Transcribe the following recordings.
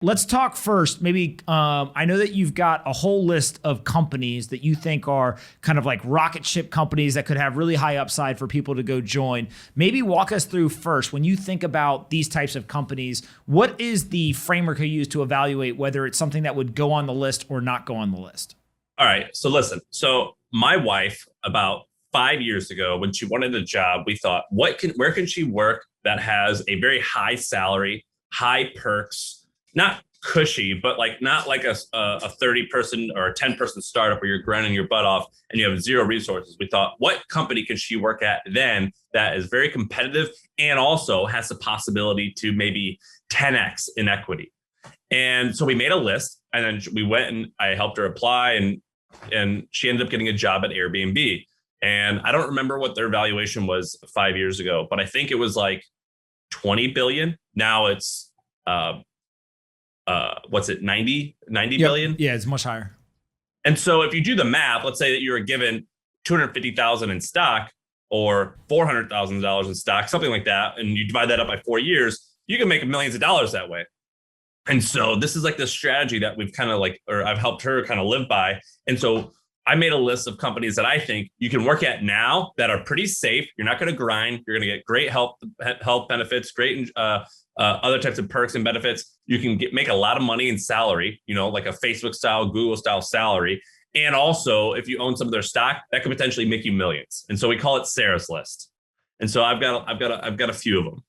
Let's talk first. Maybe I know that you've got a whole list of companies that you think are kind of like rocket ship companies that could have really high upside for people to go join. Maybe walk us through first, when you think about these types of companies, what is the framework you use to evaluate whether it's something that would go on the list or not go on the list? All right. So listen. So my wife, about 5 years ago, when she wanted a job, we thought, where can she work that has a very high salary, high perks, not cushy, but like not like a 30 person or a 10-person startup where you're grinding your butt off and you have zero resources. We thought, what company can she work at then that is very competitive and also has the possibility to maybe 10x in equity? And so we made a list, and then we went and I helped her apply, and she ended up getting a job at Airbnb. And I don't remember what their valuation was 5 years ago, but I think it was like 20 billion. Now it's what's it, 90 Yep. billion? Yeah, it's much higher. And so if you do the math, let's say that you were given 250,000 in stock or $400,000 in stock, something like that, and you divide that up by 4 years, you can make millions of dollars that way. And so this is like the strategy that we've kind of like, or I've helped her kind of live by. And so I made a list of companies that I think you can work at now that are pretty safe. You're not going to grind. You're going to get great health benefits, great other types of perks and benefits. You can make a lot of money in salary, like a Facebook style, Google style salary. And also, if you own some of their stock, that could potentially make you millions. And so we call it Sarah's list. And so I've got a few of them.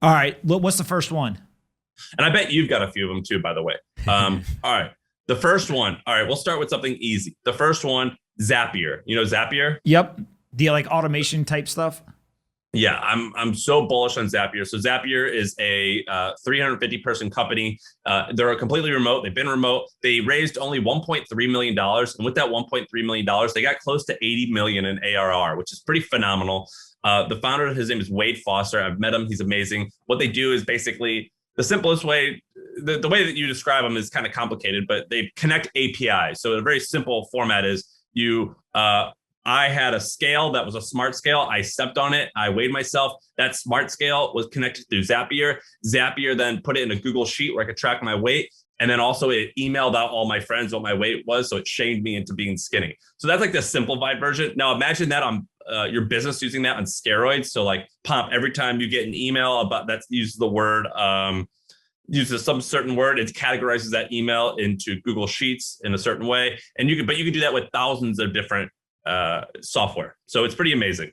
All right. What's the first one? And I bet you've got a few of them too, by the way. All right. The first one. All right. We'll start with something easy. The first one, Zapier. You know Zapier? Yep. The like automation type stuff. Yeah, I'm so bullish on Zapier. So Zapier is a 350 person company. They're completely remote. They've been remote. They raised only $1.3 million. And with that $1.3 million, they got close to 80 million in ARR, which is pretty phenomenal. The founder, his name is Wade Foster. I've met him. He's amazing. What they do is basically the simplest way. The way that you describe them is kind of complicated, but they connect APIs. So a very simple format is I had a scale that was a smart scale. I stepped on it. I weighed myself. That smart scale was connected through Zapier. Zapier then put it in a Google sheet where I could track my weight. And then also it emailed out all my friends what my weight was. So it shamed me into being skinny. So that's like the simplified version. Now imagine that on your business using that on steroids. So like Pomp, every time you get an email about that uses the word, uses some certain word, it categorizes that email into Google Sheets in a certain way. And you can do that with thousands of different software. So it's pretty amazing.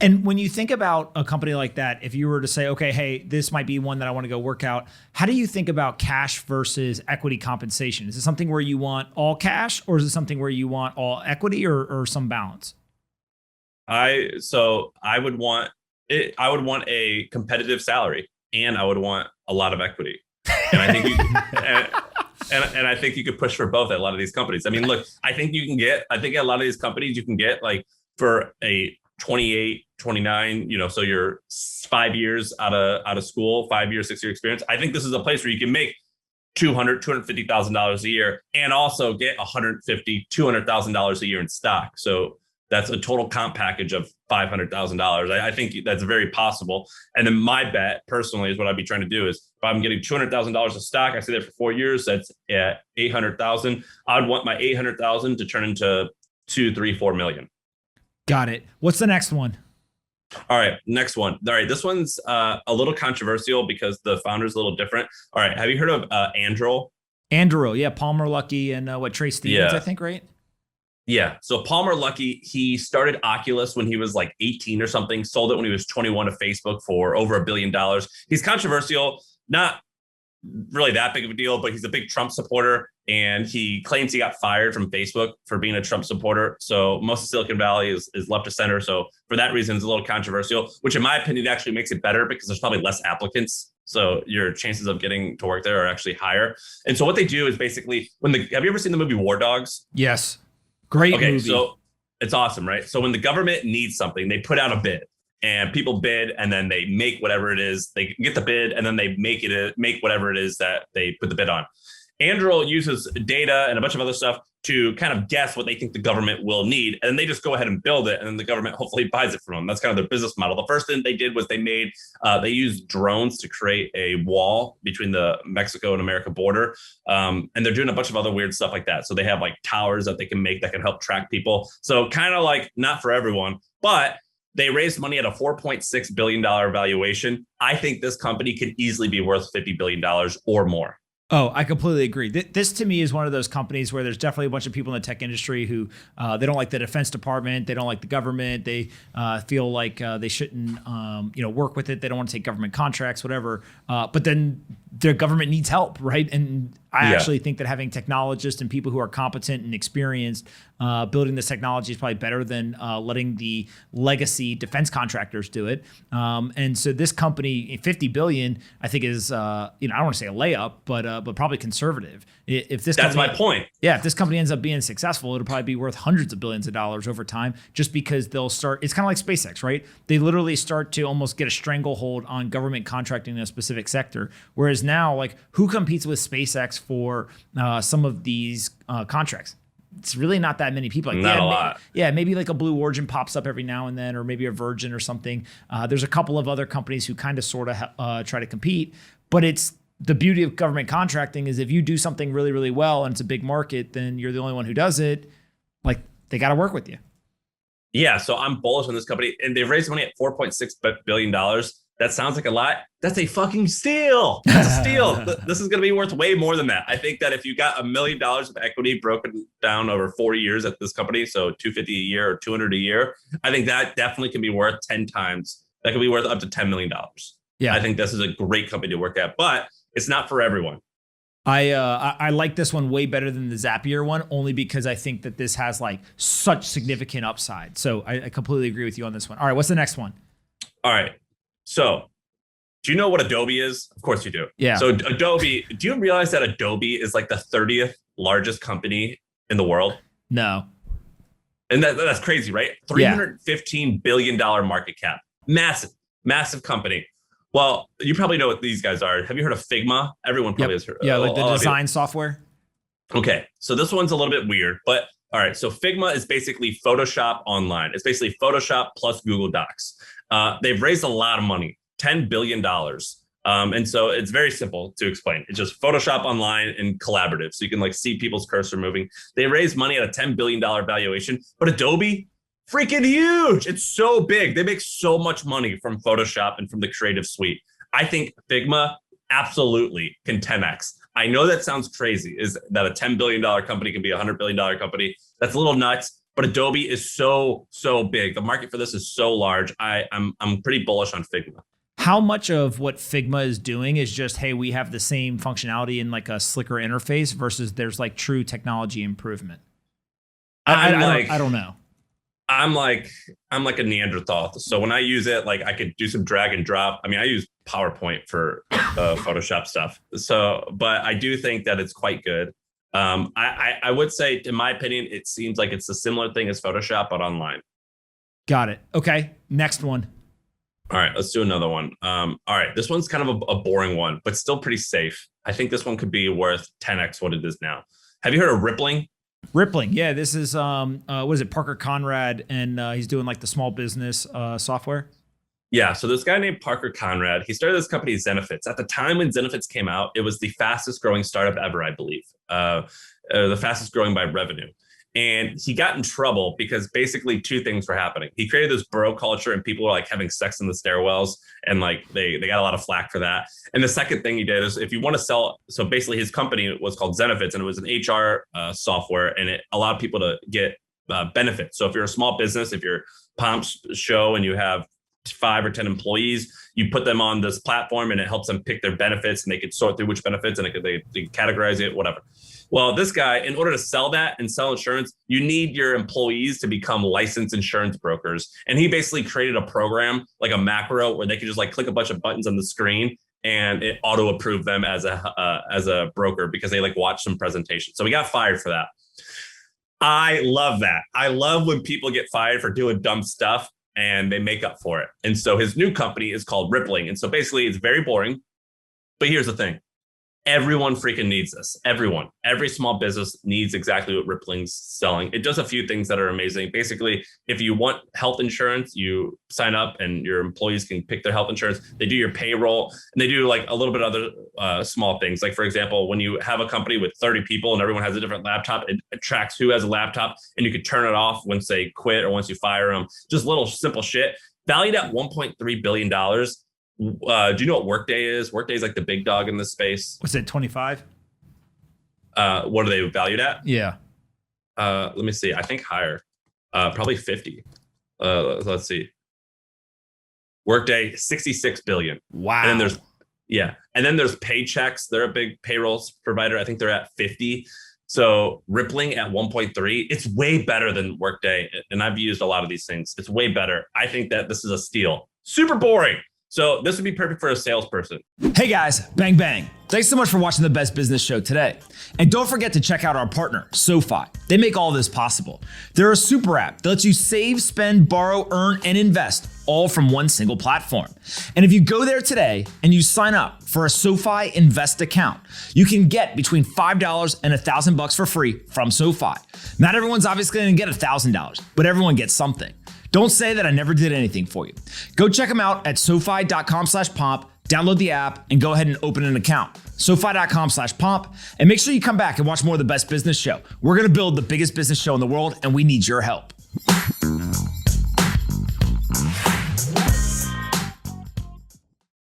And when you think about a company like that, if you were to say, okay, hey, this might be one that I want to go work out, how do you think about cash versus equity compensation? Is it something where you want all cash, or is it something where you want all equity, or some balance? I would want it. I would want a competitive salary, and I would want a lot of equity. And I think and I think you could push for both at a lot of these companies. I mean, look, I think a lot of these companies you can get like for a 28, 29, so you're 5 years out of school, 5 years, 6 year experience. I think this is a place where you can make $250,000 a year and also get $150,000, $200,000 a year in stock. So that's a total comp package of $500,000. I think that's very possible. And then my bet personally is what I'd be trying to do is if I'm getting $200,000 of stock, I stay there for 4 years, that's at 800,000. I'd want my 800,000 to turn into 2, 3, 4 million. Got it. What's the next one? All right, next one. All right, this one's a little controversial because the founder's a little different. All right, have you heard of Anduril? Anduril, yeah, Palmer Luckey and Trey Stevens, Yeah. I think, right? Yeah. So Palmer Luckey, he started Oculus when he was like 18 or something, sold it when he was 21 to Facebook for over $1 billion. He's controversial, not really that big of a deal, but he's a big Trump supporter. And he claims he got fired from Facebook for being a Trump supporter. So most of Silicon Valley is left of center. So for that reason, it's a little controversial, which in my opinion actually makes it better because there's probably less applicants. So your chances of getting to work there are actually higher. And so what they do is basically have you ever seen the movie War Dogs? Yes. Great movie. So it's awesome, right? So when the government needs something, they put out a bid and people bid and then they make whatever it is. They get the bid and then they make whatever it is that they put the bid on. Anduril uses data and a bunch of other stuff to kind of guess what they think the government will need. And then they just go ahead and build it. And then the government hopefully buys it from them. That's kind of their business model. The first thing they did was they used drones to create a wall between the Mexico and America border. And they're doing a bunch of other weird stuff like that. So they have like towers that they can make that can help track people. So kind of like not for everyone, but they raised money at a $4.6 billion valuation. I think this company could easily be worth $50 billion or more. Oh, I completely agree. This to me is one of those companies where there's definitely a bunch of people in the tech industry who they don't like the Defense Department, they don't like the government, they feel like they shouldn't work with it, they don't want to take government contracts, whatever. But then their government needs help, right? And I actually think that having technologists and people who are competent and experienced building this technology is probably better than letting the legacy defense contractors do it. And so this company, 50 billion, I think is I don't want to say a layup, but probably conservative. If this That's company, my point. Yeah, if this company ends up being successful, it'll probably be worth hundreds of billions of dollars over time, just because they'll start. It's kind of like SpaceX, right? They literally start to almost get a stranglehold on government contracting in a specific sector. Whereas now, like, who competes with SpaceX for some of these contracts? It's really not that many people. Like, not a lot. Maybe like a Blue Origin pops up every now and then, or maybe a Virgin or something. There's a couple of other companies who kind of sort of try to compete, but it's the beauty of government contracting is if you do something really, really well and it's a big market, then you're the only one who does it. Like, they got to work with you. Yeah. So I'm bullish on this company, and they've raised money at $4.6 billion. That sounds like a lot. That's a fucking steal. That's a steal. This is going to be worth way more than that. I think that if you got $1 million of equity broken down over 4 years at this company, so 250 a year or 200 a year, I think that definitely can be worth 10 times. That could be worth up to $10 million. Yeah. I think this is a great company to work at, but it's not for everyone. I like this one way better than the Zapier one, only because I think that this has like such significant upside. So I completely agree with you on this one. All right, what's the next one? All right. So do you know what Adobe is? Of course you do. Yeah. So Adobe, do you realize that Adobe is like the 30th largest company in the world? No. And that's crazy, right? $315 billion market cap. Massive company. Well, you probably know what these guys are. Have you heard of Figma? Everyone probably has heard. Yeah, like the design software. Okay, so this one's a little bit weird, but all right. So Figma is basically Photoshop online. It's basically Photoshop plus Google Docs. They've raised a lot of money, $10 billion. And so it's very simple to explain. It's just Photoshop online and collaborative. So you can like see people's cursor moving. They raised money at a $10 billion valuation, but Adobe, freaking huge. It's so big. They make so much money from Photoshop and from the creative suite. I think Figma absolutely can 10x. I know that sounds crazy, is that a $10 billion company can be a $100 billion company. That's a little nuts, but Adobe is so big. The market for this is so large. I'm pretty bullish on Figma. How much of what Figma is doing is just, hey, we have the same functionality in like a slicker interface versus there's like true technology improvement? I don't know. I'm like a Neanderthal. So when I use it, like I could do some drag and drop. I mean, I use PowerPoint for Photoshop stuff. So, but I do think that it's quite good. I would say, in my opinion, it seems like it's a similar thing as Photoshop, but online. Got it. Okay. Next one. All right, let's do another one. All right, this one's kind of a boring one, but still pretty safe. I think this one could be worth 10x what it is now. Have you heard of Rippling? Rippling, yeah. This is what is it? Parker Conrad, and he's doing like the small business software. Yeah, so this guy named Parker Conrad, he started this company, Zenefits. At the time when Zenefits came out, it was the fastest growing startup ever, I believe. The fastest growing by revenue. And he got in trouble because basically two things were happening. He created this bro culture and people were like having sex in the stairwells, and like they got a lot of flack for that. And the second thing he did is, if you want to sell, so basically his company was called Zenefits, and it was an HR software, and it allowed people to get benefits. So if you're a small business, if you're Pomp's show and you have 5 or 10 employees, you put them on this platform and it helps them pick their benefits, and they could sort through which benefits, and they categorize it, whatever. Well, this guy, in order to sell that and sell insurance, you need your employees to become licensed insurance brokers. And he basically created a program, like a macro, where they could just like click a bunch of buttons on the screen and it auto approved them as a broker because they like watched some presentation. So he got fired for that. I love that. I love when people get fired for doing dumb stuff and they make up for it. And so his new company is called Rippling. And so basically it's very boring. But here's the thing. Everyone freaking needs this. Every small business needs exactly what Rippling's selling. It does a few things that are amazing. Basically, if you want health insurance, you sign up and your employees can pick their health insurance. They do your payroll, and they do like a little bit of other small things. Like, for example, when you have a company with 30 people and everyone has a different laptop, it tracks who has a laptop, and you can turn it off once they quit or once you fire them. Just little simple shit. Valued at $1.3 billion. Do you know what Workday is? Workday is like the big dog in this space. What's it, 25? What are they valued at? Yeah. Let me see. I think higher. Probably 50. Let's see. Workday, 66 billion. Wow. And then there's Paychex. They're a big payrolls provider. I think they're at 50. So Rippling at 1.3, it's way better than Workday. And I've used a lot of these things. It's way better. I think that this is a steal. Super boring. So this would be perfect for a salesperson. Hey guys, bang, bang. Thanks so much for watching the Best Business Show today. And don't forget to check out our partner, SoFi. They make all this possible. They're a super app that lets you save, spend, borrow, earn, and invest all from one single platform. And if you go there today and you sign up for a SoFi Invest account, you can get between $5 and $1,000 for free from SoFi. Not everyone's obviously gonna get $1,000, but everyone gets something. Don't say that I never did anything for you. Go check them out at SoFi.com/pomp, download the app, and go ahead and open an account. SoFi.com/pomp, and make sure you come back and watch more of the Best Business Show. We're gonna build the biggest business show in the world, and we need your help.